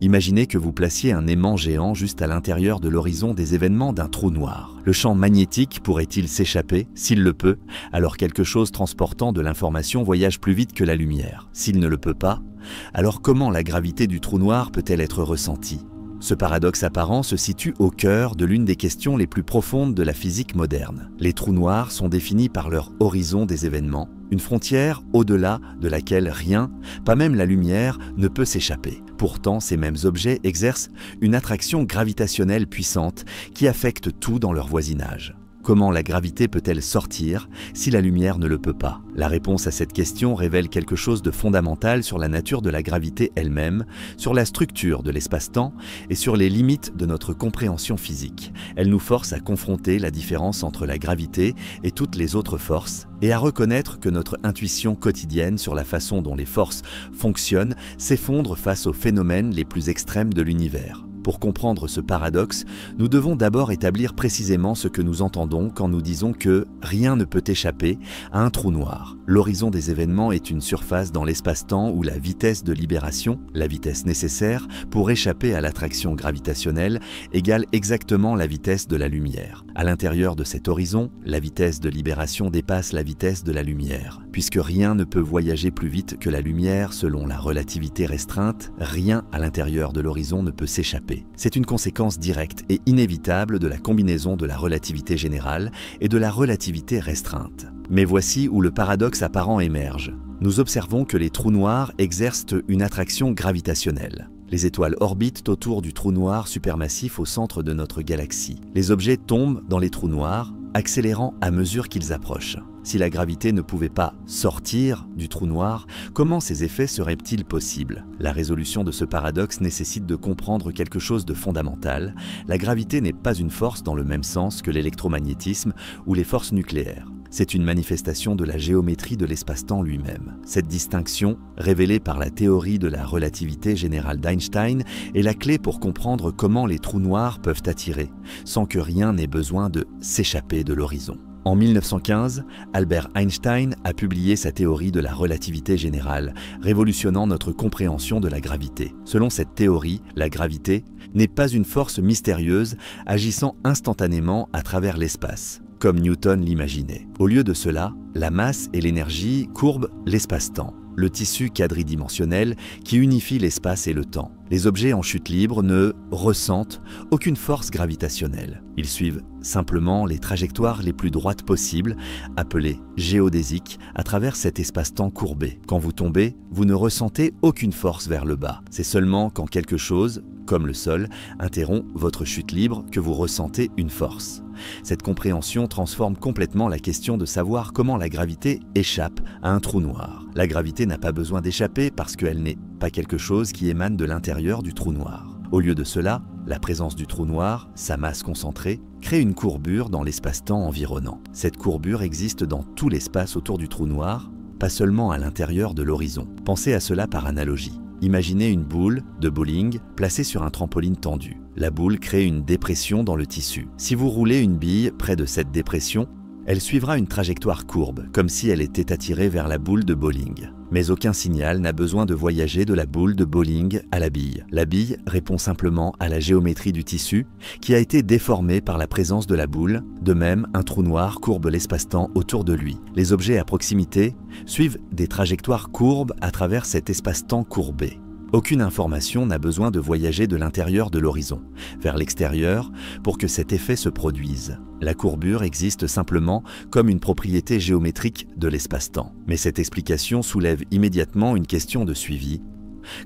Imaginez que vous placiez un aimant géant juste à l'intérieur de l'horizon des événements d'un trou noir. Le champ magnétique pourrait-il s'échapper? S'il le peut, alors quelque chose transportant de l'information voyage plus vite que la lumière. S'il ne le peut pas, alors comment la gravité du trou noir peut-elle être ressentie? Ce paradoxe apparent se situe au cœur de l'une des questions les plus profondes de la physique moderne. Les trous noirs sont définis par leur horizon des événements, une frontière au-delà de laquelle rien, pas même la lumière, ne peut s'échapper. Pourtant, ces mêmes objets exercent une attraction gravitationnelle puissante qui affecte tout dans leur voisinage. Comment la gravité peut-elle sortir si la lumière ne le peut pas? La réponse à cette question révèle quelque chose de fondamental sur la nature de la gravité elle-même, sur la structure de l'espace-temps et sur les limites de notre compréhension physique. Elle nous force à confronter la différence entre la gravité et toutes les autres forces et à reconnaître que notre intuition quotidienne sur la façon dont les forces fonctionnent s'effondre face aux phénomènes les plus extrêmes de l'univers. Pour comprendre ce paradoxe, nous devons d'abord établir précisément ce que nous entendons quand nous disons que rien ne peut échapper à un trou noir. L'horizon des événements est une surface dans l'espace-temps où la vitesse de libération, la vitesse nécessaire pour échapper à l'attraction gravitationnelle, égale exactement la vitesse de la lumière. À l'intérieur de cet horizon, la vitesse de libération dépasse la vitesse de la lumière. Puisque rien ne peut voyager plus vite que la lumière selon la relativité restreinte, rien à l'intérieur de l'horizon ne peut s'échapper. C'est une conséquence directe et inévitable de la combinaison de la relativité générale et de la relativité restreinte. Mais voici où le paradoxe apparent émerge. Nous observons que les trous noirs exercent une attraction gravitationnelle. Les étoiles orbitent autour du trou noir supermassif au centre de notre galaxie. Les objets tombent dans les trous noirs, accélérant à mesure qu'ils approchent. Si la gravité ne pouvait pas sortir du trou noir, comment ces effets seraient-ils possibles? La résolution de ce paradoxe nécessite de comprendre quelque chose de fondamental. La gravité n'est pas une force dans le même sens que l'électromagnétisme ou les forces nucléaires. C'est une manifestation de la géométrie de l'espace-temps lui-même. Cette distinction, révélée par la théorie de la relativité générale d'Einstein, est la clé pour comprendre comment les trous noirs peuvent attirer, sans que rien n'ait besoin de s'échapper de l'horizon. En 1915, Albert Einstein a publié sa théorie de la relativité générale, révolutionnant notre compréhension de la gravité. Selon cette théorie, la gravité n'est pas une force mystérieuse agissant instantanément à travers l'espace, comme Newton l'imaginait. Au lieu de cela, la masse et l'énergie courbent l'espace-temps, le tissu quadridimensionnel qui unifie l'espace et le temps. Les objets en chute libre ne ressentent aucune force gravitationnelle. Ils suivent simplement les trajectoires les plus droites possibles, appelées géodésiques, à travers cet espace-temps courbé. Quand vous tombez, vous ne ressentez aucune force vers le bas. C'est seulement quand quelque chose, comme le sol, interrompt votre chute libre que vous ressentez une force. Cette compréhension transforme complètement la question de savoir comment la gravité échappe à un trou noir. La gravité n'a pas besoin d'échapper parce qu'elle n'est pas quelque chose qui émane de l'intérieur du trou noir. Au lieu de cela, la présence du trou noir, sa masse concentrée, crée une courbure dans l'espace-temps environnant. Cette courbure existe dans tout l'espace autour du trou noir, pas seulement à l'intérieur de l'horizon. Pensez à cela par analogie. Imaginez une boule de bowling placée sur un trampoline tendu. La boule crée une dépression dans le tissu. Si vous roulez une bille près de cette dépression, elle suivra une trajectoire courbe, comme si elle était attirée vers la boule de bowling. Mais aucun signal n'a besoin de voyager de la boule de bowling à la bille. La bille répond simplement à la géométrie du tissu, qui a été déformée par la présence de la boule. De même, un trou noir courbe l'espace-temps autour de lui. Les objets à proximité suivent des trajectoires courbes à travers cet espace-temps courbé. Aucune information n'a besoin de voyager de l'intérieur de l'horizon vers l'extérieur pour que cet effet se produise. La courbure existe simplement comme une propriété géométrique de l'espace-temps. Mais cette explication soulève immédiatement une question de suivi.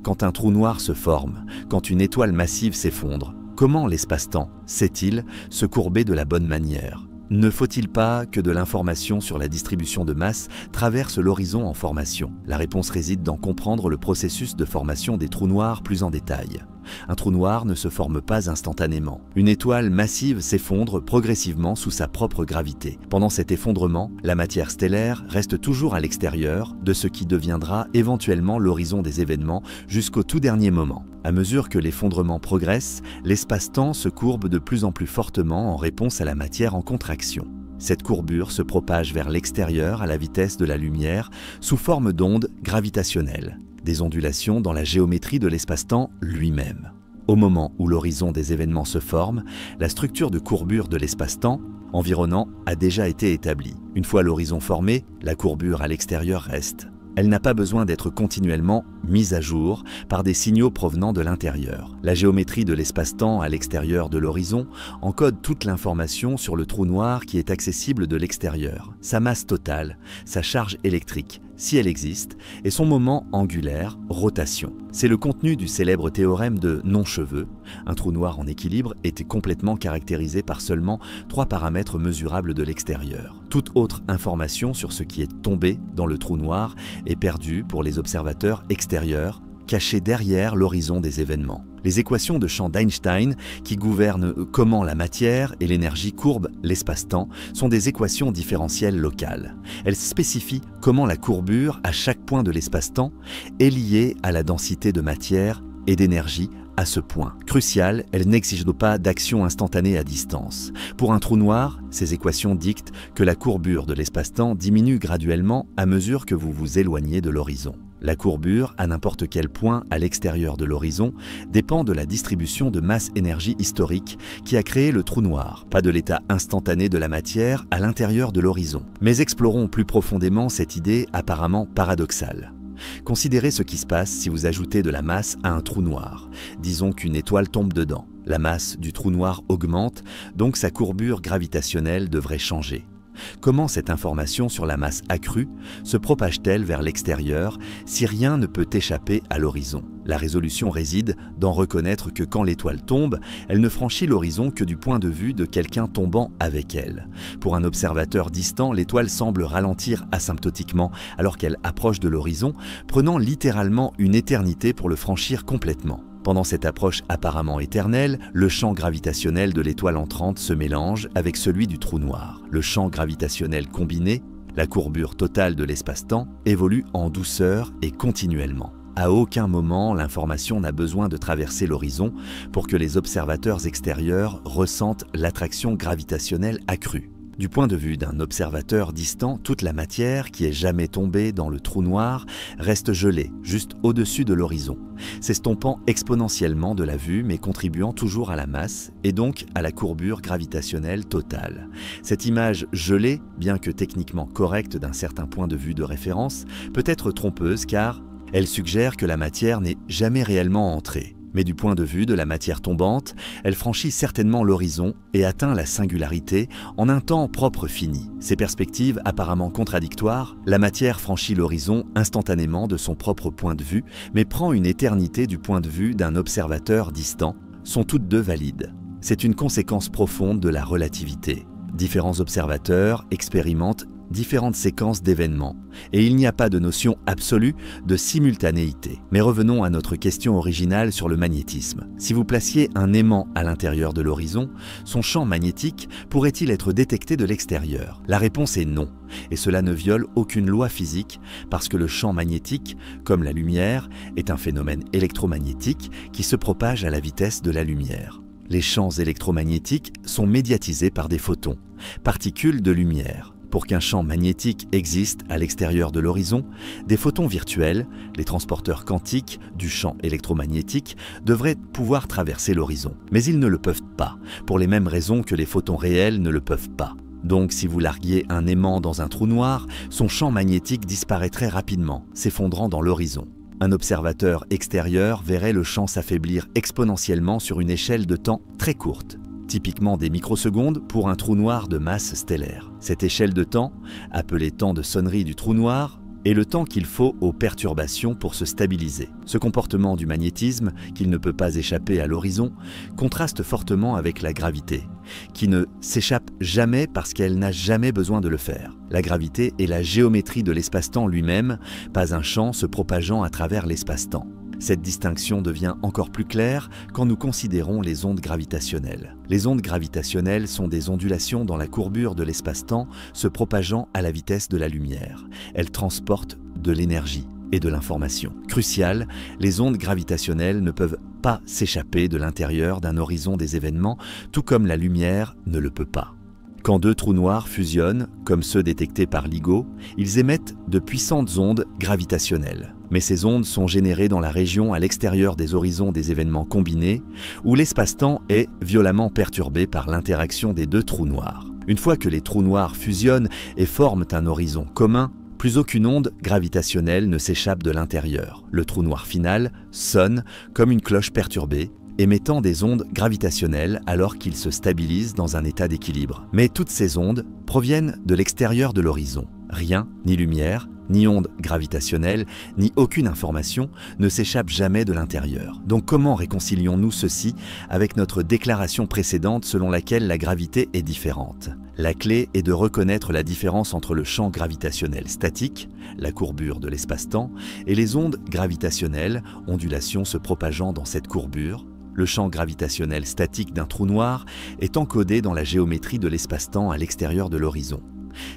Quand un trou noir se forme, quand une étoile massive s'effondre, comment l'espace-temps sait-il se courber de la bonne manière ? Ne faut-il pas que de l'information sur la distribution de masse traverse l'horizon en formation? La réponse réside dans comprendre le processus de formation des trous noirs plus en détail. Un trou noir ne se forme pas instantanément. Une étoile massive s'effondre progressivement sous sa propre gravité. Pendant cet effondrement, la matière stellaire reste toujours à l'extérieur de ce qui deviendra éventuellement l'horizon des événements jusqu'au tout dernier moment. À mesure que l'effondrement progresse, l'espace-temps se courbe de plus en plus fortement en réponse à la matière en contraction. Cette courbure se propage vers l'extérieur à la vitesse de la lumière sous forme d'ondes gravitationnelles. des ondulations dans la géométrie de l'espace-temps lui-même. Au moment où l'horizon des événements se forme, la structure de courbure de l'espace-temps environnant a déjà été établie. Une fois l'horizon formé, la courbure à l'extérieur reste. Elle n'a pas besoin d'être continuellement mise à jour par des signaux provenant de l'intérieur. La géométrie de l'espace-temps à l'extérieur de l'horizon encode toute l'information sur le trou noir qui est accessible de l'extérieur, sa masse totale, sa charge électrique, si elle existe, et son moment angulaire, rotation. C'est le contenu du célèbre théorème de Non-Cheveux. Un trou noir en équilibre était complètement caractérisé par seulement 3 paramètres mesurables de l'extérieur. Toute autre information sur ce qui est tombé dans le trou noir est perdue pour les observateurs extérieurs, cachés derrière l'horizon des événements. Les équations de champ d'Einstein, qui gouvernent comment la matière et l'énergie courbent l'espace-temps, sont des équations différentielles locales. Elles spécifient comment la courbure à chaque point de l'espace-temps est liée à la densité de matière et d'énergie à ce point. Crucial, elles n'exigent pas d'action instantanée à distance. Pour un trou noir, ces équations dictent que la courbure de l'espace-temps diminue graduellement à mesure que vous vous éloignez de l'horizon. La courbure, à n'importe quel point à l'extérieur de l'horizon, dépend de la distribution de masse-énergie historique qui a créé le trou noir, pas de l'état instantané de la matière à l'intérieur de l'horizon. Mais explorons plus profondément cette idée apparemment paradoxale. Considérez ce qui se passe si vous ajoutez de la masse à un trou noir. Disons qu'une étoile tombe dedans. La masse du trou noir augmente, donc sa courbure gravitationnelle devrait changer. Comment cette information sur la masse accrue se propage-t-elle vers l'extérieur si rien ne peut échapper à l'horizon? La résolution réside dans reconnaître que quand l'étoile tombe, elle ne franchit l'horizon que du point de vue de quelqu'un tombant avec elle. Pour un observateur distant, l'étoile semble ralentir asymptotiquement alors qu'elle approche de l'horizon, prenant littéralement une éternité pour le franchir complètement. Pendant cette approche apparemment éternelle, le champ gravitationnel de l'étoile entrante se mélange avec celui du trou noir. Le champ gravitationnel combiné, la courbure totale de l'espace-temps, évolue en douceur et continuellement. À aucun moment, l'information n'a besoin de traverser l'horizon pour que les observateurs extérieurs ressentent l'attraction gravitationnelle accrue. Du point de vue d'un observateur distant, toute la matière qui est jamais tombée dans le trou noir reste gelée, juste au-dessus de l'horizon, s'estompant exponentiellement de la vue mais contribuant toujours à la masse et donc à la courbure gravitationnelle totale. Cette image gelée, bien que techniquement correcte d'un certain point de vue de référence, peut être trompeuse car elle suggère que la matière n'est jamais réellement entrée. Mais du point de vue de la matière tombante, elle franchit certainement l'horizon et atteint la singularité en un temps propre fini. Ces perspectives apparemment contradictoires, la matière franchit l'horizon instantanément de son propre point de vue, mais prend une éternité du point de vue d'un observateur distant, sont toutes deux valides. C'est une conséquence profonde de la relativité. Différents observateurs expérimentent différentes séquences d'événements, et il n'y a pas de notion absolue de simultanéité. Mais revenons à notre question originale sur le magnétisme. Si vous placiez un aimant à l'intérieur de l'horizon, son champ magnétique pourrait-il être détecté de l'extérieur? La réponse est non, et cela ne viole aucune loi physique, parce que le champ magnétique, comme la lumière, est un phénomène électromagnétique qui se propage à la vitesse de la lumière. Les champs électromagnétiques sont médiatisés par des photons, particules de lumière. Pour qu'un champ magnétique existe à l'extérieur de l'horizon, des photons virtuels, les transporteurs quantiques du champ électromagnétique, devraient pouvoir traverser l'horizon. Mais ils ne le peuvent pas, pour les mêmes raisons que les photons réels ne le peuvent pas. Donc si vous larguiez un aimant dans un trou noir, son champ magnétique disparaîtrait rapidement, s'effondrant dans l'horizon. Un observateur extérieur verrait le champ s'affaiblir exponentiellement sur une échelle de temps très courte, typiquement des microsecondes pour un trou noir de masse stellaire. Cette échelle de temps, appelée temps de sonnerie du trou noir, est le temps qu'il faut aux perturbations pour se stabiliser. Ce comportement du magnétisme, qu'il ne peut pas échapper à l'horizon, contraste fortement avec la gravité, qui ne s'échappe jamais parce qu'elle n'a jamais besoin de le faire. La gravité est la géométrie de l'espace-temps lui-même, pas un champ se propageant à travers l'espace-temps. Cette distinction devient encore plus claire quand nous considérons les ondes gravitationnelles. Les ondes gravitationnelles sont des ondulations dans la courbure de l'espace-temps se propageant à la vitesse de la lumière. Elles transportent de l'énergie et de l'information. Crucial, les ondes gravitationnelles ne peuvent pas s'échapper de l'intérieur d'un horizon des événements, tout comme la lumière ne le peut pas. Quand deux trous noirs fusionnent, comme ceux détectés par LIGO, ils émettent de puissantes ondes gravitationnelles. Mais ces ondes sont générées dans la région à l'extérieur des horizons des événements combinés, où l'espace-temps est violemment perturbé par l'interaction des deux trous noirs. Une fois que les trous noirs fusionnent et forment un horizon commun, plus aucune onde gravitationnelle ne s'échappe de l'intérieur. Le trou noir final sonne comme une cloche perturbée, émettant des ondes gravitationnelles alors qu'il se stabilise dans un état d'équilibre. Mais toutes ces ondes proviennent de l'extérieur de l'horizon. Rien, ni lumière, ni ondes gravitationnelles, ni aucune information ne s'échappe jamais de l'intérieur. Donc comment réconcilions-nous ceci avec notre déclaration précédente selon laquelle la gravité est différente? La clé est de reconnaître la différence entre le champ gravitationnel statique, la courbure de l'espace-temps, et les ondes gravitationnelles, ondulations se propageant dans cette courbure. Le champ gravitationnel statique d'un trou noir est encodé dans la géométrie de l'espace-temps à l'extérieur de l'horizon.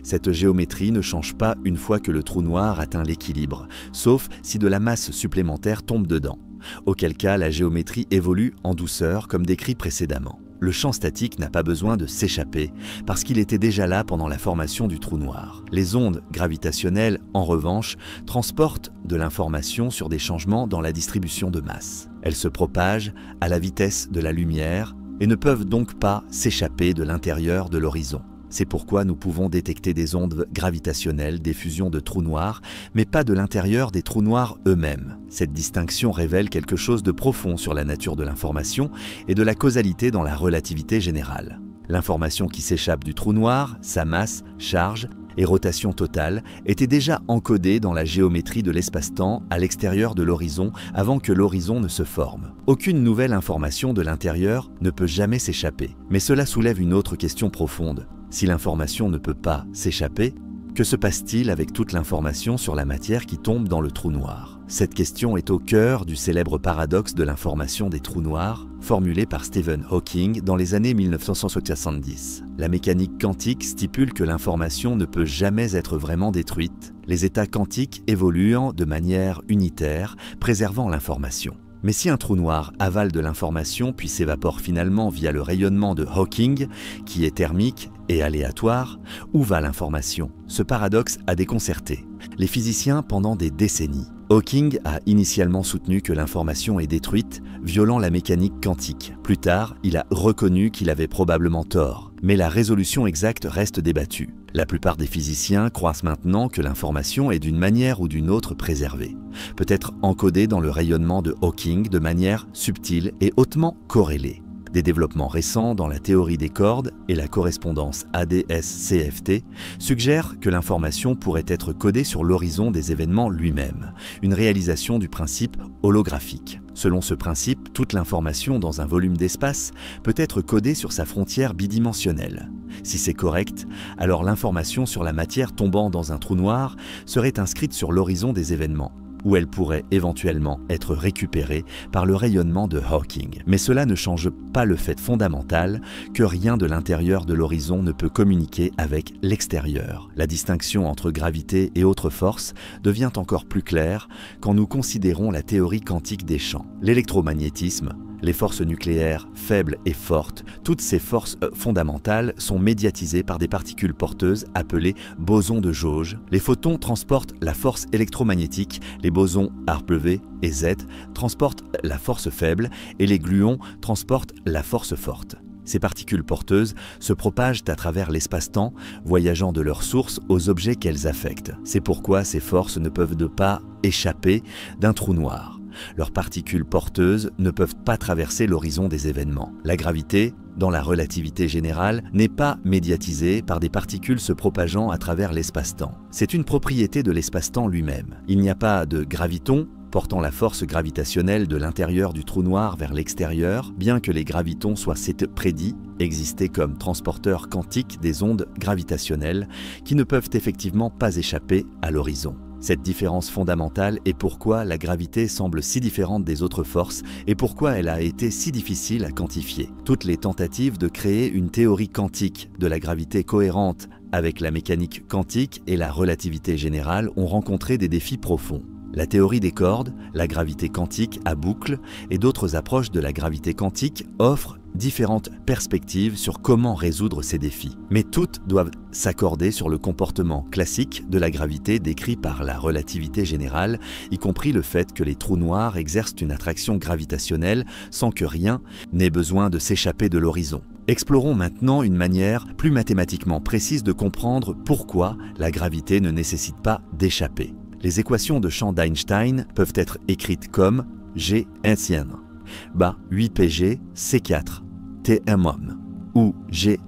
Cette géométrie ne change pas une fois que le trou noir atteint l'équilibre, sauf si de la masse supplémentaire tombe dedans, auquel cas la géométrie évolue en douceur comme décrit précédemment. Le champ statique n'a pas besoin de s'échapper parce qu'il était déjà là pendant la formation du trou noir. Les ondes gravitationnelles, en revanche, transportent de l'information sur des changements dans la distribution de masse. Elles se propagent à la vitesse de la lumière et ne peuvent donc pas s'échapper de l'intérieur de l'horizon. C'est pourquoi nous pouvons détecter des ondes gravitationnelles des fusions de trous noirs, mais pas de l'intérieur des trous noirs eux-mêmes. Cette distinction révèle quelque chose de profond sur la nature de l'information et de la causalité dans la relativité générale. L'information qui s'échappe du trou noir, sa masse, charge et rotation totale étaient déjà encodées dans la géométrie de l'espace-temps à l'extérieur de l'horizon avant que l'horizon ne se forme. Aucune nouvelle information de l'intérieur ne peut jamais s'échapper. Mais cela soulève une autre question profonde. Si l'information ne peut pas s'échapper, que se passe-t-il avec toute l'information sur la matière qui tombe dans le trou noir? Cette question est au cœur du célèbre paradoxe de l'information des trous noirs, formulé par Stephen Hawking dans les années 1970. La mécanique quantique stipule que l'information ne peut jamais être vraiment détruite, les états quantiques évoluant de manière unitaire, préservant l'information. Mais si un trou noir avale de l'information puis s'évapore finalement via le rayonnement de Hawking, qui est thermique et aléatoire, où va l'information? Ce paradoxe a déconcerté les physiciens pendant des décennies. Hawking a initialement soutenu que l'information est détruite, violant la mécanique quantique. Plus tard, il a reconnu qu'il avait probablement tort, mais la résolution exacte reste débattue. La plupart des physiciens croient maintenant que l'information est d'une manière ou d'une autre préservée, peut-être encodée dans le rayonnement de Hawking de manière subtile et hautement corrélée. Des développements récents dans la théorie des cordes et la correspondance ADS-CFT suggèrent que l'information pourrait être codée sur l'horizon des événements lui-même, une réalisation du principe holographique. Selon ce principe, toute l'information dans un volume d'espace peut être codée sur sa frontière bidimensionnelle. Si c'est correct, alors l'information sur la matière tombant dans un trou noir serait inscrite sur l'horizon des événements, où elle pourrait éventuellement être récupérée par le rayonnement de Hawking. Mais cela ne change pas le fait fondamental que rien de l'intérieur de l'horizon ne peut communiquer avec l'extérieur. La distinction entre gravité et autres forces devient encore plus claire quand nous considérons la théorie quantique des champs. L'électromagnétisme, les forces nucléaires faibles et fortes, toutes ces forces fondamentales sont médiatisées par des particules porteuses appelées bosons de jauge. Les photons transportent la force électromagnétique, les bosons W et Z transportent la force faible et les gluons transportent la force forte. Ces particules porteuses se propagent à travers l'espace-temps, voyageant de leur source aux objets qu'elles affectent. C'est pourquoi ces forces ne peuvent pas échapper d'un trou noir. Leurs particules porteuses ne peuvent pas traverser l'horizon des événements. La gravité, dans la relativité générale, n'est pas médiatisée par des particules se propageant à travers l'espace-temps. C'est une propriété de l'espace-temps lui-même. Il n'y a pas de graviton portant la force gravitationnelle de l'intérieur du trou noir vers l'extérieur, bien que les gravitons soient prédits, exister comme transporteurs quantiques des ondes gravitationnelles qui ne peuvent effectivement pas échapper à l'horizon. Cette différence fondamentale est pourquoi la gravité semble si différente des autres forces et pourquoi elle a été si difficile à quantifier. Toutes les tentatives de créer une théorie quantique de la gravité cohérente avec la mécanique quantique et la relativité générale ont rencontré des défis profonds. La théorie des cordes, la gravité quantique à boucle et d'autres approches de la gravité quantique offrent différentes perspectives sur comment résoudre ces défis. Mais toutes doivent s'accorder sur le comportement classique de la gravité décrit par la relativité générale, y compris le fait que les trous noirs exercent une attraction gravitationnelle sans que rien n'ait besoin de s'échapper de l'horizon. Explorons maintenant une manière plus mathématiquement précise de comprendre pourquoi la gravité ne nécessite pas d'échapper. Les équations de champ d'Einstein peuvent être écrites comme G ancien, bas 8pg C4 Tm où G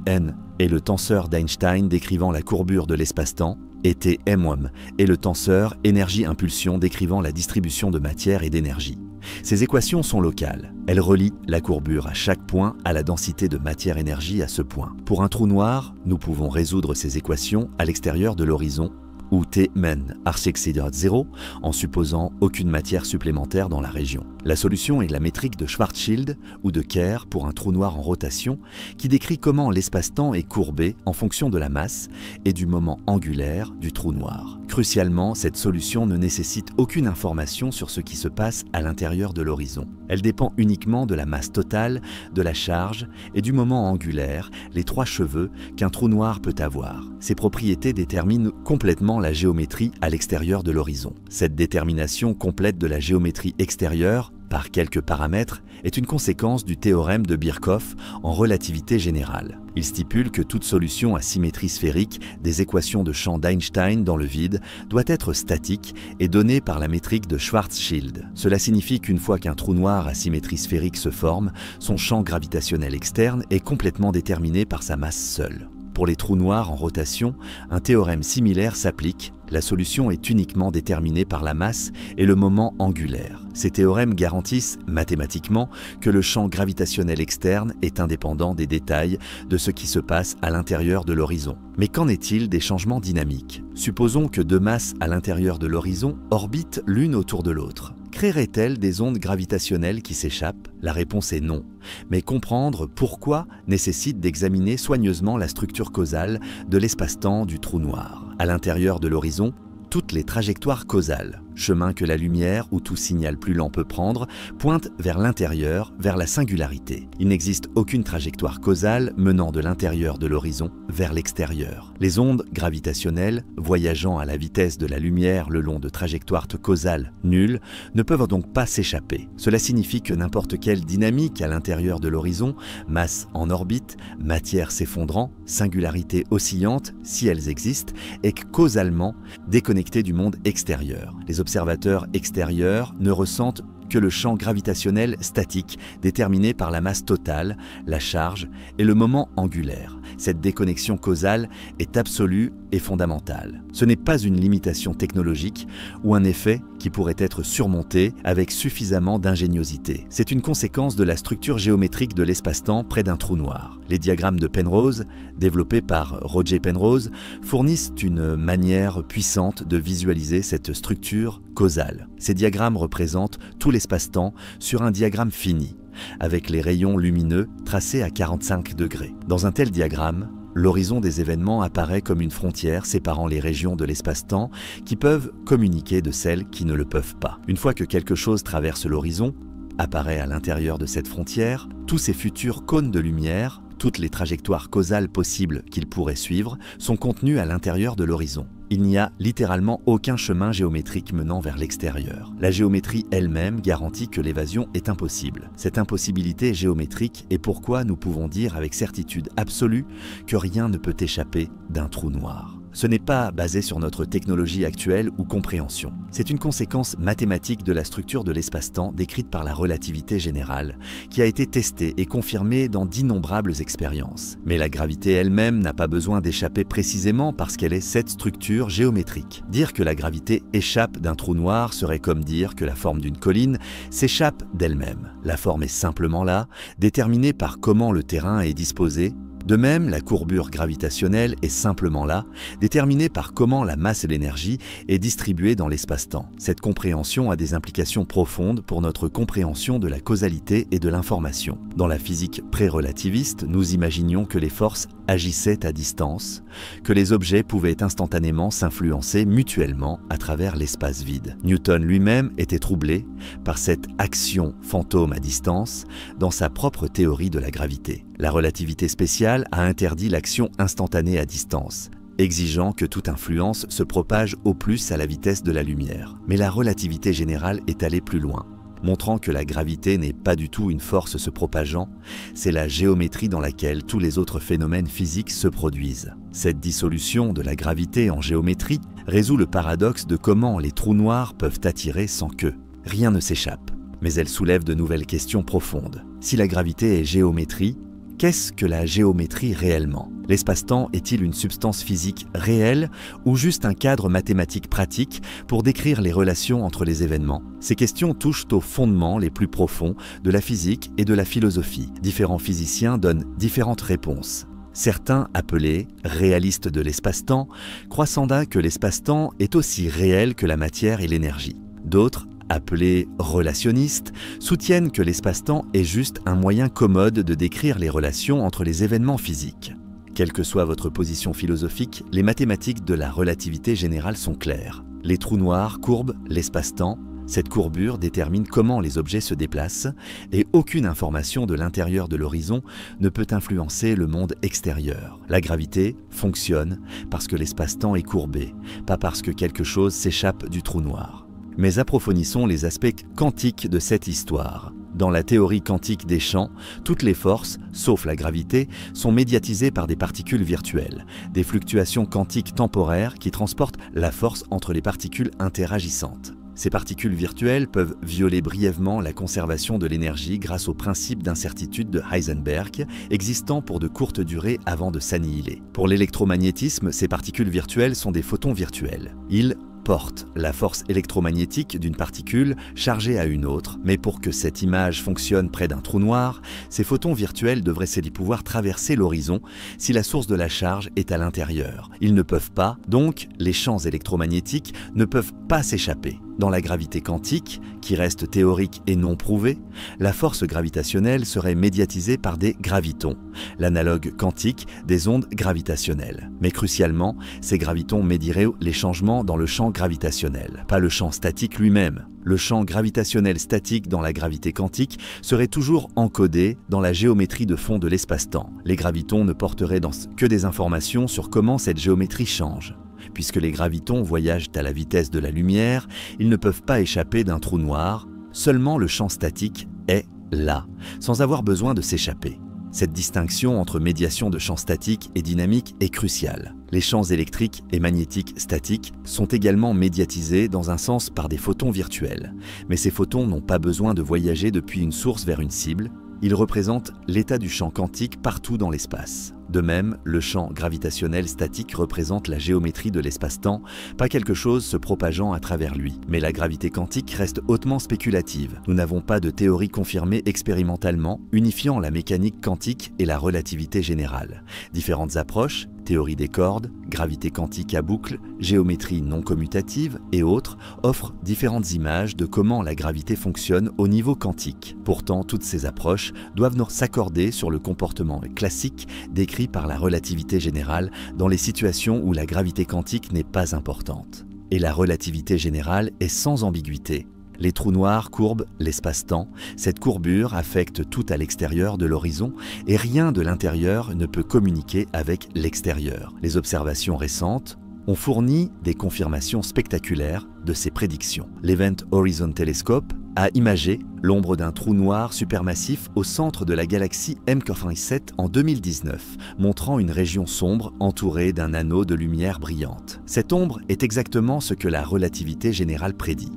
n est le tenseur d'Einstein décrivant la courbure de l'espace-temps et Tm est le tenseur énergie-impulsion décrivant la distribution de matière et d'énergie. Ces équations sont locales. Elles relient la courbure à chaque point à la densité de matière-énergie à ce point. Pour un trou noir, nous pouvons résoudre ces équations à l'extérieur de l'horizon où T mène arc-extérieur 0 en supposant aucune matière supplémentaire dans la région. La solution est la métrique de Schwarzschild ou de Kerr pour un trou noir en rotation qui décrit comment l'espace-temps est courbé en fonction de la masse et du moment angulaire du trou noir. Crucialement, cette solution ne nécessite aucune information sur ce qui se passe à l'intérieur de l'horizon. Elle dépend uniquement de la masse totale, de la charge et du moment angulaire, les trois cheveux qu'un trou noir peut avoir. Ces propriétés déterminent complètement la géométrie à l'extérieur de l'horizon. Cette détermination complète de la géométrie extérieure par quelques paramètres est une conséquence du théorème de Birkhoff en relativité générale. Il stipule que toute solution à symétrie sphérique des équations de champ d'Einstein dans le vide doit être statique et donnée par la métrique de Schwarzschild. Cela signifie qu'une fois qu'un trou noir à symétrie sphérique se forme, son champ gravitationnel externe est complètement déterminé par sa masse seule. Pour les trous noirs en rotation, un théorème similaire s'applique. La solution est uniquement déterminée par la masse et le moment angulaire. Ces théorèmes garantissent mathématiquement que le champ gravitationnel externe est indépendant des détails de ce qui se passe à l'intérieur de l'horizon. Mais qu'en est-il des changements dynamiques? Supposons que deux masses à l'intérieur de l'horizon orbitent l'une autour de l'autre. Créerait-elle des ondes gravitationnelles qui s'échappent? La réponse est non. Mais comprendre pourquoi nécessite d'examiner soigneusement la structure causale de l'espace-temps du trou noir. À l'intérieur de l'horizon, toutes les trajectoires causales, chemin que la lumière ou tout signal plus lent peut prendre, pointent vers l'intérieur, vers la singularité. Il n'existe aucune trajectoire causale menant de l'intérieur de l'horizon vers l'extérieur. Les ondes gravitationnelles, voyageant à la vitesse de la lumière le long de trajectoires causales nulles, ne peuvent donc pas s'échapper. Cela signifie que n'importe quelle dynamique à l'intérieur de l'horizon, masse en orbite, matière s'effondrant, singularité oscillante, si elles existent, est causalement déconnectée du monde extérieur. Les observateurs extérieurs ne ressentent que le champ gravitationnel statique déterminé par la masse totale, la charge et le moment angulaire. Cette déconnexion causale est absolue et fondamentale. Ce n'est pas une limitation technologique ou un effet qui pourrait être surmonté avec suffisamment d'ingéniosité. C'est une conséquence de la structure géométrique de l'espace-temps près d'un trou noir. Les diagrammes de Penrose, développés par Roger Penrose, fournissent une manière puissante de visualiser cette structure causale. Ces diagrammes représentent tout l'espace-temps sur un diagramme fini, avec les rayons lumineux tracés à 45 degrés. Dans un tel diagramme, l'horizon des événements apparaît comme une frontière séparant les régions de l'espace-temps qui peuvent communiquer de celles qui ne le peuvent pas. Une fois que quelque chose traverse l'horizon, apparaît à l'intérieur de cette frontière, tous ces futurs cônes de lumière, toutes les trajectoires causales possibles qu'il pourrait suivre, sont contenus à l'intérieur de l'horizon. Il n'y a littéralement aucun chemin géométrique menant vers l'extérieur. La géométrie elle-même garantit que l'évasion est impossible. Cette impossibilité est géométrique est pourquoi nous pouvons dire avec certitude absolue que rien ne peut échapper d'un trou noir. Ce n'est pas basé sur notre technologie actuelle ou compréhension. C'est une conséquence mathématique de la structure de l'espace-temps décrite par la relativité générale, qui a été testée et confirmée dans d'innombrables expériences. Mais la gravité elle-même n'a pas besoin d'échapper précisément parce qu'elle est cette structure géométrique. Dire que la gravité échappe d'un trou noir serait comme dire que la forme d'une colline s'échappe d'elle-même. La forme est simplement là, déterminée par comment le terrain est disposé. De même, la courbure gravitationnelle est simplement là, déterminée par comment la masse et l'énergie est distribuée dans l'espace-temps. Cette compréhension a des implications profondes pour notre compréhension de la causalité et de l'information. Dans la physique pré-relativiste, nous imaginions que les forces agissaient à distance, que les objets pouvaient instantanément s'influencer mutuellement à travers l'espace vide. Newton lui-même était troublé par cette action fantôme à distance dans sa propre théorie de la gravité. La relativité spéciale a interdit l'action instantanée à distance, exigeant que toute influence se propage au plus à la vitesse de la lumière. Mais la relativité générale est allée plus loin, montrant que la gravité n'est pas du tout une force se propageant, c'est la géométrie dans laquelle tous les autres phénomènes physiques se produisent. Cette dissolution de la gravité en géométrie résout le paradoxe de comment les trous noirs peuvent attirer sans queue. Rien ne s'échappe, mais elle soulève de nouvelles questions profondes. Si la gravité est géométrie, qu'est-ce que la géométrie réellement? L'espace-temps est-il une substance physique réelle ou juste un cadre mathématique pratique pour décrire les relations entre les événements? Ces questions touchent aux fondements les plus profonds de la physique et de la philosophie. Différents physiciens donnent différentes réponses. Certains, appelés réalistes de l'espace-temps, croient sans doute que l'espace-temps est aussi réel que la matière et l'énergie. D'autres, appelés relationnistes, soutiennent que l'espace-temps est juste un moyen commode de décrire les relations entre les événements physiques. Quelle que soit votre position philosophique, les mathématiques de la relativité générale sont claires. Les trous noirs courbent l'espace-temps, cette courbure détermine comment les objets se déplacent et aucune information de l'intérieur de l'horizon ne peut influencer le monde extérieur. La gravité fonctionne parce que l'espace-temps est courbé, pas parce que quelque chose s'échappe du trou noir. Mais approfondissons les aspects quantiques de cette histoire. Dans la théorie quantique des champs, toutes les forces, sauf la gravité, sont médiatisées par des particules virtuelles, des fluctuations quantiques temporaires qui transportent la force entre les particules interagissantes. Ces particules virtuelles peuvent violer brièvement la conservation de l'énergie grâce au principe d'incertitude de Heisenberg, existant pour de courtes durées avant de s'annihiler. Pour l'électromagnétisme, ces particules virtuelles sont des photons virtuels. Ils porte la force électromagnétique d'une particule chargée à une autre, mais pour que cette image fonctionne près d'un trou noir, ces photons virtuels devraient pouvoir traverser l'horizon si la source de la charge est à l'intérieur. Ils ne peuvent pas, donc les champs électromagnétiques ne peuvent pas s'échapper. Dans la gravité quantique, qui reste théorique et non prouvée, la force gravitationnelle serait médiatisée par des gravitons, l'analogue quantique des ondes gravitationnelles. Mais crucialement, ces gravitons médieraient les changements dans le champ gravitationnel, pas le champ statique lui-même. Le champ gravitationnel statique dans la gravité quantique serait toujours encodé dans la géométrie de fond de l'espace-temps. Les gravitons ne porteraient que des informations sur comment cette géométrie change. Puisque les gravitons voyagent à la vitesse de la lumière, ils ne peuvent pas échapper d'un trou noir, seulement le champ statique est là, sans avoir besoin de s'échapper. Cette distinction entre médiation de champs statiques et dynamiques est cruciale. Les champs électriques et magnétiques statiques sont également médiatisés dans un sens par des photons virtuels. Mais ces photons n'ont pas besoin de voyager depuis une source vers une cible. Ils représentent l'état du champ quantique partout dans l'espace. De même, le champ gravitationnel statique représente la géométrie de l'espace-temps, pas quelque chose se propageant à travers lui. Mais la gravité quantique reste hautement spéculative. Nous n'avons pas de théorie confirmée expérimentalement, unifiant la mécanique quantique et la relativité générale. Différentes approches, théorie des cordes, gravité quantique à boucle, géométrie non commutative et autres offrent différentes images de comment la gravité fonctionne au niveau quantique. Pourtant, toutes ces approches doivent s'accorder sur le comportement classique décrit par la relativité générale dans les situations où la gravité quantique n'est pas importante. Et la relativité générale est sans ambiguïté. Les trous noirs courbent l'espace-temps, cette courbure affecte tout à l'extérieur de l'horizon et rien de l'intérieur ne peut communiquer avec l'extérieur. Les observations récentes ont fourni des confirmations spectaculaires de ces prédictions. l'Event Horizon Telescope a imagé l'ombre d'un trou noir supermassif au centre de la galaxie M87 en 2019, montrant une région sombre entourée d'un anneau de lumière brillante. Cette ombre est exactement ce que la relativité générale prédit.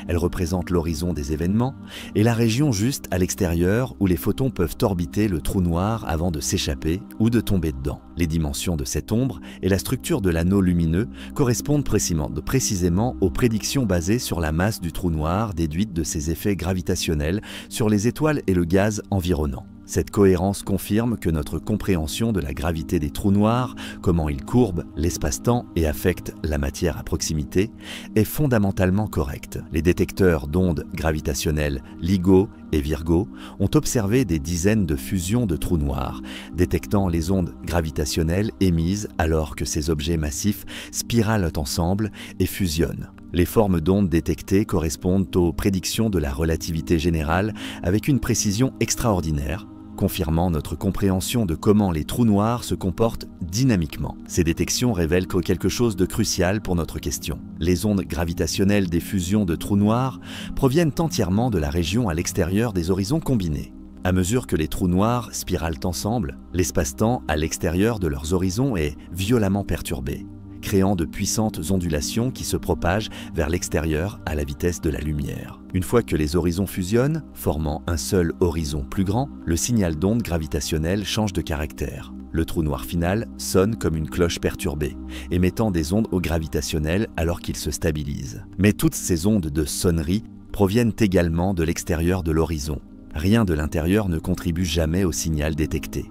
Elle représente l'horizon des événements et la région juste à l'extérieur où les photons peuvent orbiter le trou noir avant de s'échapper ou de tomber dedans. Les dimensions de cette ombre et la structure de l'anneau lumineux correspondent précisément aux prédictions basées sur la masse du trou noir déduite de ses effets gravitationnels sur les étoiles et le gaz environnant. Cette cohérence confirme que notre compréhension de la gravité des trous noirs, comment ils courbent l'espace-temps et affectent la matière à proximité, est fondamentalement correcte. Les détecteurs d'ondes gravitationnelles LIGO et Virgo ont observé des dizaines de fusions de trous noirs, détectant les ondes gravitationnelles émises alors que ces objets massifs spiralent ensemble et fusionnent. Les formes d'ondes détectées correspondent aux prédictions de la relativité générale avec une précision extraordinaire, confirmant notre compréhension de comment les trous noirs se comportent dynamiquement. Ces détections révèlent quelque chose de crucial pour notre question. Les ondes gravitationnelles des fusions de trous noirs proviennent entièrement de la région à l'extérieur des horizons combinés. À mesure que les trous noirs spiralent ensemble, l'espace-temps à l'extérieur de leurs horizons est violemment perturbé, créant de puissantes ondulations qui se propagent vers l'extérieur à la vitesse de la lumière. Une fois que les horizons fusionnent, formant un seul horizon plus grand, le signal d'onde gravitationnelle change de caractère. Le trou noir final sonne comme une cloche perturbée, émettant des ondes gravitationnelles alors qu'il se stabilise. Mais toutes ces ondes de sonnerie proviennent également de l'extérieur de l'horizon. Rien de l'intérieur ne contribue jamais au signal détecté.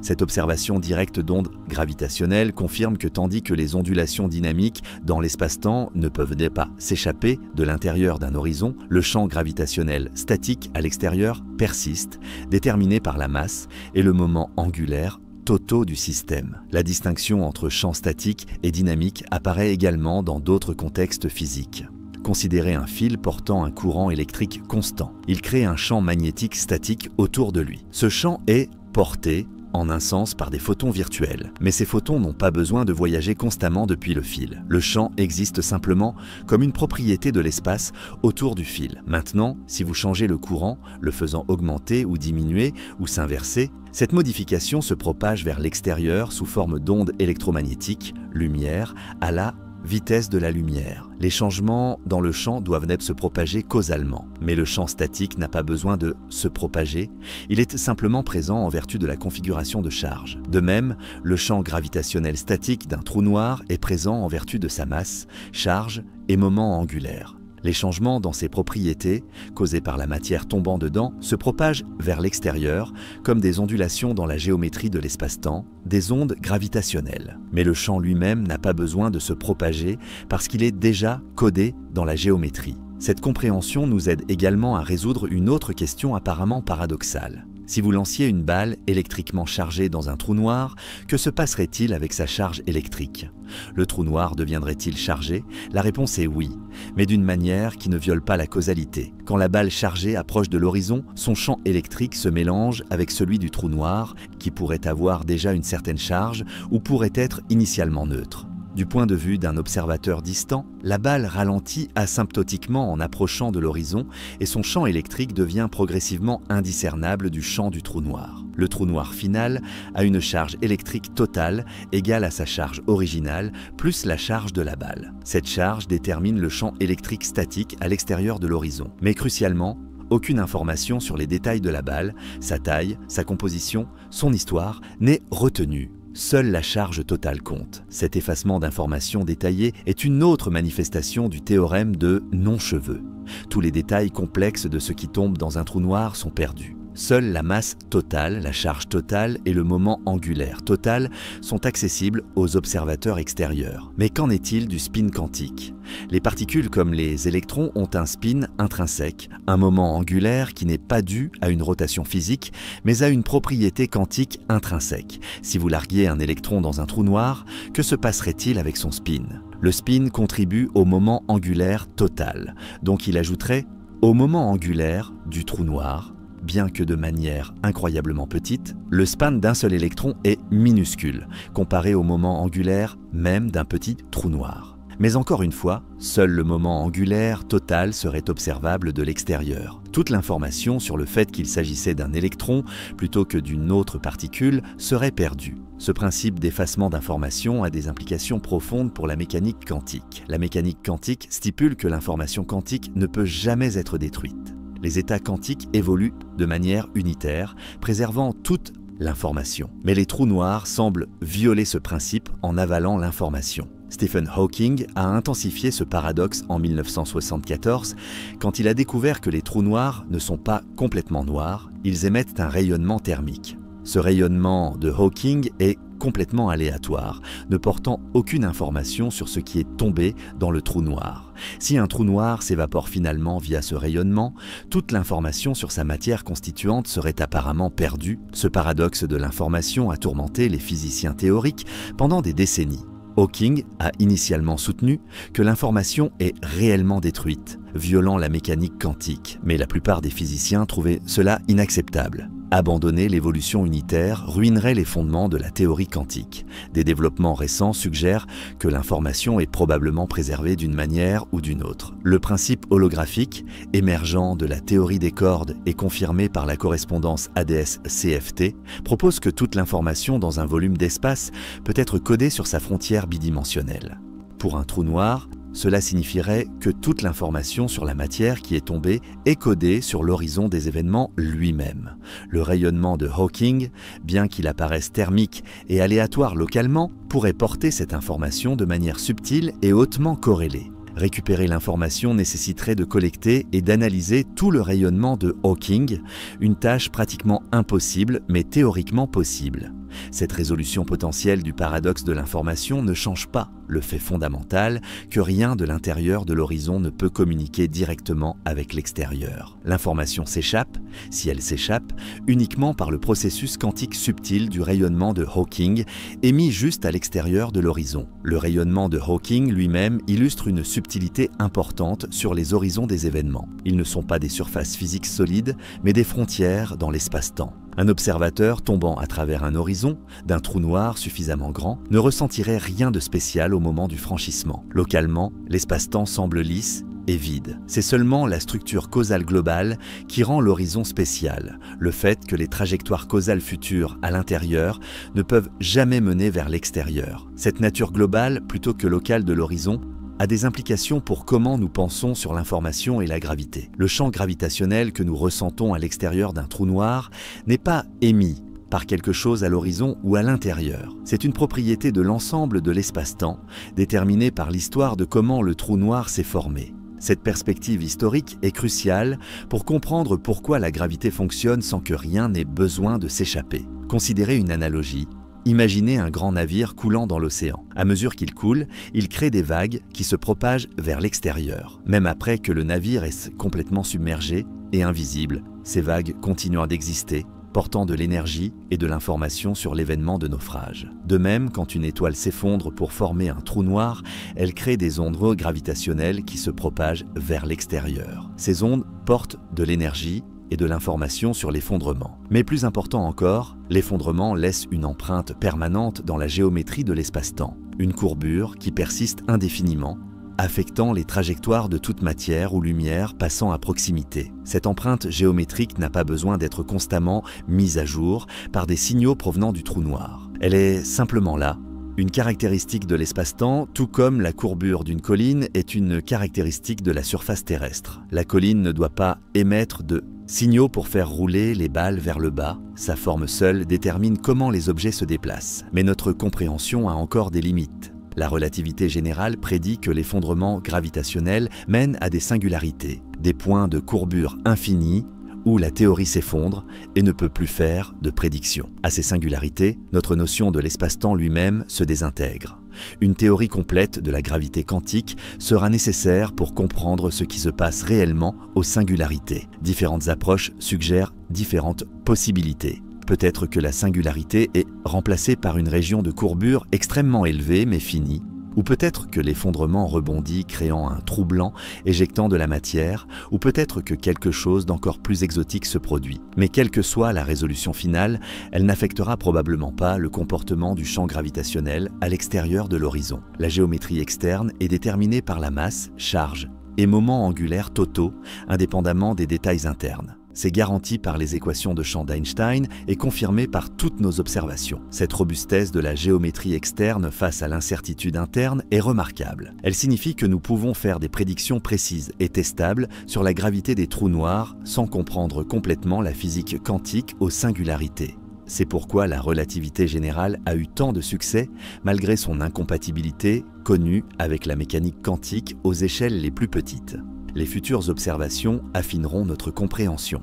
Cette observation directe d'ondes gravitationnelles confirme que tandis que les ondulations dynamiques dans l'espace-temps ne peuvent pas s'échapper de l'intérieur d'un horizon, le champ gravitationnel statique à l'extérieur persiste, déterminé par la masse et le moment angulaire totaux du système. La distinction entre champ statique et dynamique apparaît également dans d'autres contextes physiques. Considérez un fil portant un courant électrique constant. Il crée un champ magnétique statique autour de lui. Ce champ est porté en un sens par des photons virtuels. Mais ces photons n'ont pas besoin de voyager constamment depuis le fil. Le champ existe simplement comme une propriété de l'espace autour du fil. Maintenant, si vous changez le courant, le faisant augmenter ou diminuer ou s'inverser, cette modification se propage vers l'extérieur sous forme d'ondes électromagnétiques, lumière, à la vitesse de la lumière. Les changements dans le champ doivent se propager causalement, mais le champ statique n'a pas besoin de se propager, il est simplement présent en vertu de la configuration de charge. De même, le champ gravitationnel statique d'un trou noir est présent en vertu de sa masse, charge et moment angulaire. Les changements dans ses propriétés, causés par la matière tombant dedans, se propagent vers l'extérieur, comme des ondulations dans la géométrie de l'espace-temps, des ondes gravitationnelles. Mais le champ lui-même n'a pas besoin de se propager parce qu'il est déjà codé dans la géométrie. Cette compréhension nous aide également à résoudre une autre question apparemment paradoxale. Si vous lanciez une balle électriquement chargée dans un trou noir, que se passerait-il avec sa charge électrique? Le trou noir deviendrait-il chargé? La réponse est oui, mais d'une manière qui ne viole pas la causalité. Quand la balle chargée approche de l'horizon, son champ électrique se mélange avec celui du trou noir, qui pourrait avoir déjà une certaine charge ou pourrait être initialement neutre. Du point de vue d'un observateur distant, la balle ralentit asymptotiquement en approchant de l'horizon et son champ électrique devient progressivement indiscernable du champ du trou noir. Le trou noir final a une charge électrique totale égale à sa charge originale plus la charge de la balle. Cette charge détermine le champ électrique statique à l'extérieur de l'horizon. Mais crucialement, aucune information sur les détails de la balle, sa taille, sa composition, son histoire n'est retenue. Seule la charge totale compte. Cet effacement d'informations détaillées est une autre manifestation du théorème de non-cheveux. Tous les détails complexes de ce qui tombe dans un trou noir sont perdus. Seule la masse totale, la charge totale et le moment angulaire total sont accessibles aux observateurs extérieurs. Mais qu'en est-il du spin quantique? Les particules comme les électrons ont un spin intrinsèque, un moment angulaire qui n'est pas dû à une rotation physique, mais à une propriété quantique intrinsèque. Si vous larguiez un électron dans un trou noir, que se passerait-il avec son spin? Le spin contribue au moment angulaire total, donc il ajouterait au moment angulaire du trou noir. Bien que de manière incroyablement petite, le span d'un seul électron est minuscule, comparé au moment angulaire même d'un petit trou noir. Mais encore une fois, seul le moment angulaire total serait observable de l'extérieur. Toute l'information sur le fait qu'il s'agissait d'un électron plutôt que d'une autre particule serait perdue. Ce principe d'effacement d'information a des implications profondes pour la mécanique quantique. La mécanique quantique stipule que l'information quantique ne peut jamais être détruite. Les états quantiques évoluent de manière unitaire, préservant toute l'information. Mais les trous noirs semblent violer ce principe en avalant l'information. Stephen Hawking a intensifié ce paradoxe en 1974 quand il a découvert que les trous noirs ne sont pas complètement noirs, ils émettent un rayonnement thermique. Ce rayonnement de Hawking est complètement aléatoire, ne portant aucune information sur ce qui est tombé dans le trou noir. Si un trou noir s'évapore finalement via ce rayonnement, toute l'information sur sa matière constituante serait apparemment perdue. Ce paradoxe de l'information a tourmenté les physiciens théoriques pendant des décennies. Hawking a initialement soutenu que l'information est réellement détruite, violant la mécanique quantique, mais la plupart des physiciens trouvaient cela inacceptable. Abandonner l'évolution unitaire ruinerait les fondements de la théorie quantique. Des développements récents suggèrent que l'information est probablement préservée d'une manière ou d'une autre. Le principe holographique, émergent de la théorie des cordes et confirmé par la correspondance ADS-CFT, propose que toute l'information dans un volume d'espace peut être codée sur sa frontière bidimensionnelle. Pour un trou noir, cela signifierait que toute l'information sur la matière qui est tombée est codée sur l'horizon des événements lui-même. Le rayonnement de Hawking, bien qu'il apparaisse thermique et aléatoire localement, pourrait porter cette information de manière subtile et hautement corrélée. Récupérer l'information nécessiterait de collecter et d'analyser tout le rayonnement de Hawking, une tâche pratiquement impossible mais théoriquement possible. Cette résolution potentielle du paradoxe de l'information ne change pas le fait fondamental que rien de l'intérieur de l'horizon ne peut communiquer directement avec l'extérieur. L'information s'échappe, si elle s'échappe, uniquement par le processus quantique subtil du rayonnement de Hawking émis juste à l'extérieur de l'horizon. Le rayonnement de Hawking lui-même illustre une subtilité importante sur les horizons des événements. Ils ne sont pas des surfaces physiques solides, mais des frontières dans l'espace-temps. Un observateur tombant à travers un horizon, d'un trou noir suffisamment grand, ne ressentirait rien de spécial au moment du franchissement. Localement, l'espace-temps semble lisse et vide. C'est seulement la structure causale globale qui rend l'horizon spécial, le fait que les trajectoires causales futures à l'intérieur ne peuvent jamais mener vers l'extérieur. Cette nature globale, plutôt que locale de l'horizon, a des implications pour comment nous pensons sur l'information et la gravité. Le champ gravitationnel que nous ressentons à l'extérieur d'un trou noir n'est pas émis par quelque chose à l'horizon ou à l'intérieur. C'est une propriété de l'ensemble de l'espace-temps, déterminée par l'histoire de comment le trou noir s'est formé. Cette perspective historique est cruciale pour comprendre pourquoi la gravité fonctionne sans que rien n'ait besoin de s'échapper. Considérez une analogie. Imaginez un grand navire coulant dans l'océan. À mesure qu'il coule, il crée des vagues qui se propagent vers l'extérieur. Même après que le navire est complètement submergé et invisible, ces vagues continuent d'exister, portant de l'énergie et de l'information sur l'événement de naufrage. De même, quand une étoile s'effondre pour former un trou noir, elle crée des ondes gravitationnelles qui se propagent vers l'extérieur. Ces ondes portent de l'énergie et de l'information sur l'effondrement. Mais plus important encore, l'effondrement laisse une empreinte permanente dans la géométrie de l'espace-temps, une courbure qui persiste indéfiniment, affectant les trajectoires de toute matière ou lumière passant à proximité. Cette empreinte géométrique n'a pas besoin d'être constamment mise à jour par des signaux provenant du trou noir. Elle est simplement là, une caractéristique de l'espace-temps, tout comme la courbure d'une colline est une caractéristique de la surface terrestre. La colline ne doit pas émettre de signaux pour faire rouler les balles vers le bas. Sa forme seule détermine comment les objets se déplacent. Mais notre compréhension a encore des limites. La relativité générale prédit que l'effondrement gravitationnel mène à des singularités, des points de courbure infinis où la théorie s'effondre et ne peut plus faire de prédiction. À ces singularités, notre notion de l'espace-temps lui-même se désintègre. Une théorie complète de la gravité quantique sera nécessaire pour comprendre ce qui se passe réellement aux singularités. Différentes approches suggèrent différentes possibilités. Peut-être que la singularité est remplacée par une région de courbure extrêmement élevée mais finie, ou peut-être que l'effondrement rebondit créant un trou blanc éjectant de la matière, ou peut-être que quelque chose d'encore plus exotique se produit. Mais quelle que soit la résolution finale, elle n'affectera probablement pas le comportement du champ gravitationnel à l'extérieur de l'horizon. La géométrie externe est déterminée par la masse, charge et moments angulaires totaux, indépendamment des détails internes. C'est garanti par les équations de champ d'Einstein et confirmé par toutes nos observations. Cette robustesse de la géométrie externe face à l'incertitude interne est remarquable. Elle signifie que nous pouvons faire des prédictions précises et testables sur la gravité des trous noirs sans comprendre complètement la physique quantique aux singularités. C'est pourquoi la relativité générale a eu tant de succès malgré son incompatibilité connue avec la mécanique quantique aux échelles les plus petites. Les futures observations affineront notre compréhension.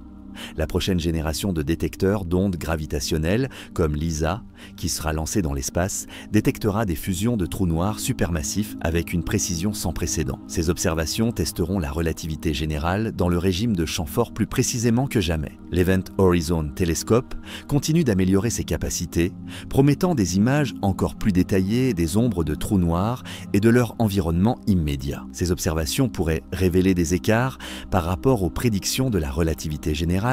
La prochaine génération de détecteurs d'ondes gravitationnelles, comme LISA, qui sera lancée dans l'espace, détectera des fusions de trous noirs supermassifs avec une précision sans précédent. Ces observations testeront la relativité générale dans le régime de champ fort plus précisément que jamais. L'Event Horizon Telescope continue d'améliorer ses capacités, promettant des images encore plus détaillées des ombres de trous noirs et de leur environnement immédiat. Ces observations pourraient révéler des écarts par rapport aux prédictions de la relativité générale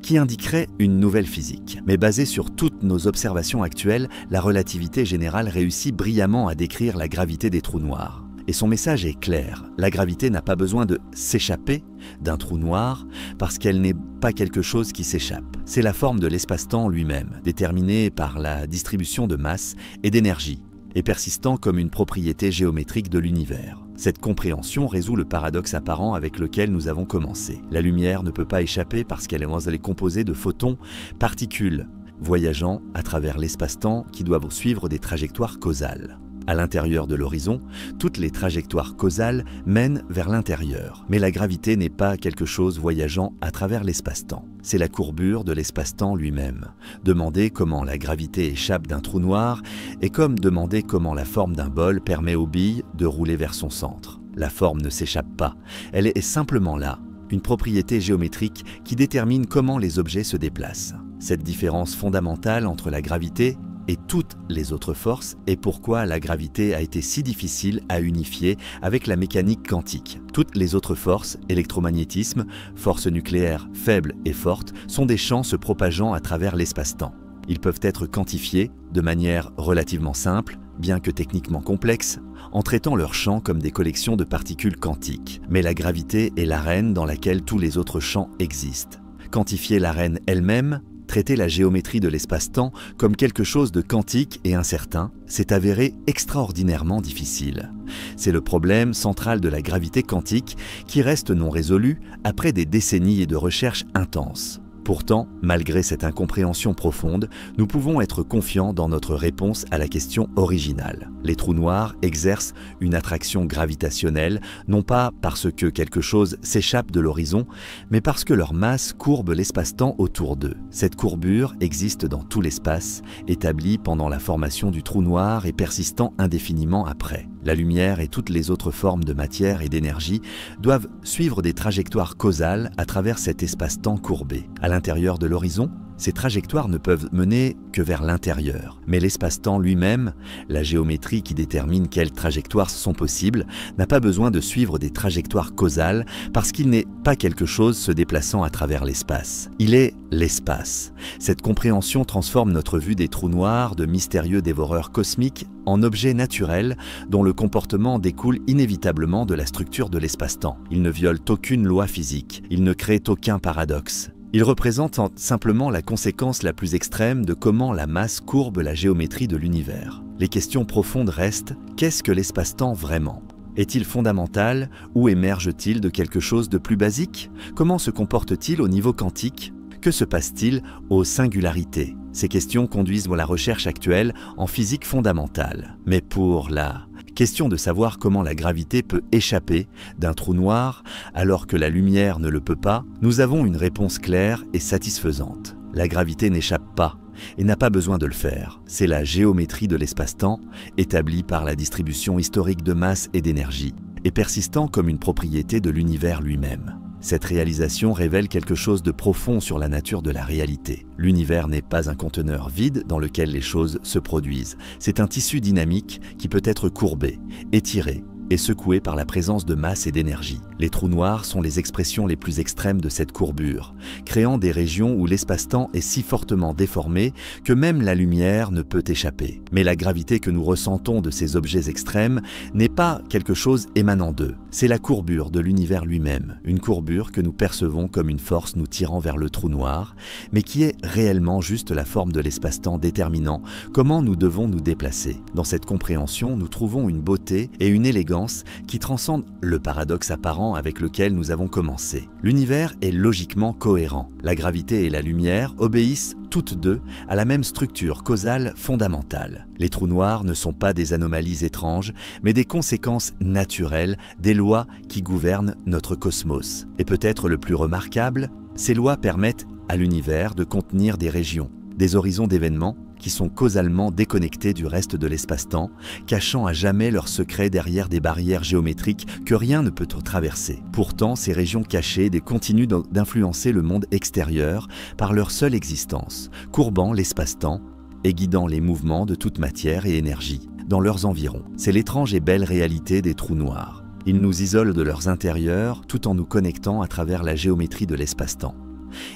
qui indiquerait une nouvelle physique. Mais basée sur toutes nos observations actuelles, la relativité générale réussit brillamment à décrire la gravité des trous noirs. Et son message est clair, la gravité n'a pas besoin de s'échapper d'un trou noir parce qu'elle n'est pas quelque chose qui s'échappe. C'est la forme de l'espace-temps lui-même, déterminée par la distribution de masse et d'énergie, et persistant comme une propriété géométrique de l'univers. Cette compréhension résout le paradoxe apparent avec lequel nous avons commencé. La lumière ne peut pas échapper parce qu'elle est composée de photons, particules, voyageant à travers l'espace-temps qui doivent suivre des trajectoires causales. À l'intérieur de l'horizon, toutes les trajectoires causales mènent vers l'intérieur. Mais la gravité n'est pas quelque chose voyageant à travers l'espace-temps. C'est la courbure de l'espace-temps lui-même. Demander comment la gravité échappe d'un trou noir est comme demander comment la forme d'un bol permet aux billes de rouler vers son centre. La forme ne s'échappe pas, elle est simplement là, une propriété géométrique qui détermine comment les objets se déplacent. Cette différence fondamentale entre la gravité et toutes les autres forces est pourquoi la gravité a été si difficile à unifier avec la mécanique quantique. Toutes les autres forces, électromagnétisme, forces nucléaires faibles et fortes, sont des champs se propageant à travers l'espace-temps. Ils peuvent être quantifiés de manière relativement simple, bien que techniquement complexe, en traitant leurs champs comme des collections de particules quantiques. Mais la gravité est l'arène dans laquelle tous les autres champs existent. Quantifier l'arène elle-même, traiter la géométrie de l'espace-temps comme quelque chose de quantique et incertain, s'est avéré extraordinairement difficile. C'est le problème central de la gravité quantique qui reste non résolu après des décennies de recherches intenses. Pourtant, malgré cette incompréhension profonde, nous pouvons être confiants dans notre réponse à la question originale. Les trous noirs exercent une attraction gravitationnelle, non pas parce que quelque chose s'échappe de l'horizon, mais parce que leur masse courbe l'espace-temps autour d'eux. Cette courbure existe dans tout l'espace, établie pendant la formation du trou noir et persistant indéfiniment après. La lumière et toutes les autres formes de matière et d'énergie doivent suivre des trajectoires causales à travers cet espace-temps courbé. À l'intérieur de l'horizon, ces trajectoires ne peuvent mener que vers l'intérieur. Mais l'espace-temps lui-même, la géométrie qui détermine quelles trajectoires sont possibles, n'a pas besoin de suivre des trajectoires causales parce qu'il n'est pas quelque chose se déplaçant à travers l'espace. Il est l'espace. Cette compréhension transforme notre vue des trous noirs, de mystérieux dévoreurs cosmiques, en objets naturels dont le comportement découle inévitablement de la structure de l'espace-temps. Ils ne violent aucune loi physique, ils ne créent aucun paradoxe. Ils représentent simplement la conséquence la plus extrême de comment la masse courbe la géométrie de l'univers. Les questions profondes restent, qu'est-ce que l'espace-temps vraiment ? Est-il fondamental ou émerge-t-il de quelque chose de plus basique ? Comment se comporte-t-il au niveau quantique ? Que se passe-t-il aux singularités ? Ces questions conduisent la recherche actuelle en physique fondamentale. Mais pour la question de savoir comment la gravité peut échapper d'un trou noir alors que la lumière ne le peut pas, nous avons une réponse claire et satisfaisante. La gravité n'échappe pas et n'a pas besoin de le faire. C'est la géométrie de l'espace-temps, établie par la distribution historique de masse et d'énergie, et persistant comme une propriété de l'univers lui-même. Cette réalisation révèle quelque chose de profond sur la nature de la réalité. L'univers n'est pas un conteneur vide dans lequel les choses se produisent. C'est un tissu dynamique qui peut être courbé, étiré et secoué par la présence de masse et d'énergie. Les trous noirs sont les expressions les plus extrêmes de cette courbure, créant des régions où l'espace-temps est si fortement déformé que même la lumière ne peut échapper. Mais la gravité que nous ressentons de ces objets extrêmes n'est pas quelque chose émanant d'eux. C'est la courbure de l'univers lui-même, une courbure que nous percevons comme une force nous tirant vers le trou noir, mais qui est réellement juste la forme de l'espace-temps déterminant comment nous devons nous déplacer. Dans cette compréhension, nous trouvons une beauté et une élégance évidence qui transcende le paradoxe apparent avec lequel nous avons commencé. L'univers est logiquement cohérent. La gravité et la lumière obéissent toutes deux à la même structure causale fondamentale. Les trous noirs ne sont pas des anomalies étranges, mais des conséquences naturelles des lois qui gouvernent notre cosmos. Et peut-être le plus remarquable, ces lois permettent à l'univers de contenir des régions, des horizons d'événements qui sont causalement déconnectés du reste de l'espace-temps, cachant à jamais leurs secrets derrière des barrières géométriques que rien ne peut traverser. Pourtant, ces régions cachées continuent d'influencer le monde extérieur par leur seule existence, courbant l'espace-temps et guidant les mouvements de toute matière et énergie dans leurs environs. C'est l'étrange et belle réalité des trous noirs. Ils nous isolent de leurs intérieurs tout en nous connectant à travers la géométrie de l'espace-temps.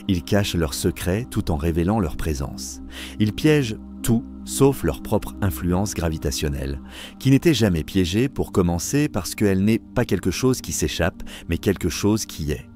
Ils cachent leurs secrets tout en révélant leur présence. Ils piègent tout sauf leur propre influence gravitationnelle, qui n'était jamais piégée pour commencer parce qu'elle n'est pas quelque chose qui s'échappe, mais quelque chose qui est.